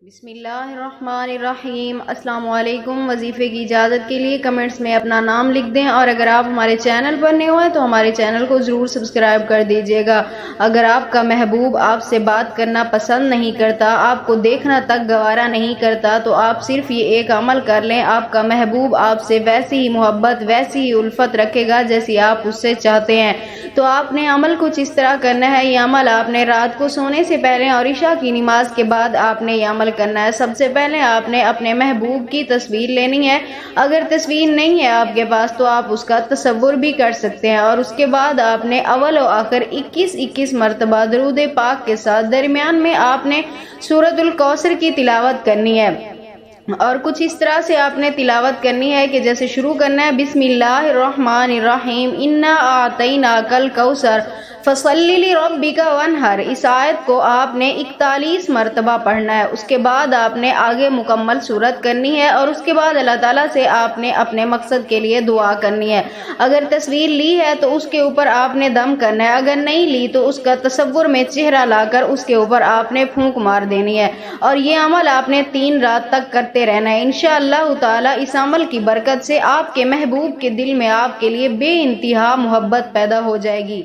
بسم اللہ الرحمن الرحیم۔ السلام علیکم۔ وظیفے کی اجازت کے لیے کمنٹس میں اپنا نام لکھ دیں، اور اگر آپ ہمارے چینل پر نئے ہوئے تو ہمارے چینل کو ضرور سبسکرائب کر دیجیے گا۔ اگر آپ کا محبوب آپ سے بات کرنا پسند نہیں کرتا، آپ کو دیکھنا تک گوارا نہیں کرتا، تو آپ صرف یہ ایک عمل کر لیں، آپ کا محبوب آپ سے ویسی ہی محبت، ویسی ہی الفت رکھے گا جیسی آپ اس سے چاہتے ہیں۔ تو آپ نے عمل کچھ اس طرح کرنا ہے۔ یہ عمل آپ نے رات کو سونے سے پہلے اور عشاء کی نماز کے بعد آپ نے یہ عمل کرنا ہے۔ سب سے پہلے آپ نے اپنے محبوب کی تصویر لینی ہے۔ اگر تصویر نہیں ہے آپ کے پاس تو آپ اس کا تصور بھی کر سکتے ہیں، اور اس کے بعد آپ نے اول و آخر 21 مرتبہ درود پاک کے ساتھ درمیان میں آپ نے سورۃ الکوثر کی تلاوت کرنی ہے۔ اور کچھ اس طرح سے آپ نے تلاوت کرنی ہے کہ جیسے شروع کرنا ہے بسم اللہ الرحمن الرحیم انا اعطیناک الکوثر فصلی لربک وانحر۔ اس آیت کو آپ نے 41 مرتبہ پڑھنا ہے۔ اس کے بعد آپ نے آگے مکمل سورت کرنی ہے، اور اس کے بعد اللہ تعالیٰ سے آپ نے اپنے مقصد کے لیے دعا کرنی ہے۔ اگر تصویر لی ہے تو اس کے اوپر آپ نے دم کرنا ہے، اگر نہیں لی تو اس کا تصور میں چہرہ لا کر اس کے اوپر آپ نے پھونک مار دینی ہے، اور یہ عمل آپ نے 3 رات تک کرتے رہنا ہے۔ انشاءاللہ تعالیٰ اس عمل کی برکت سے آپ کے محبوب کے دل میں آپ کے لیے بے انتہا محبت پیدا ہو جائے گی۔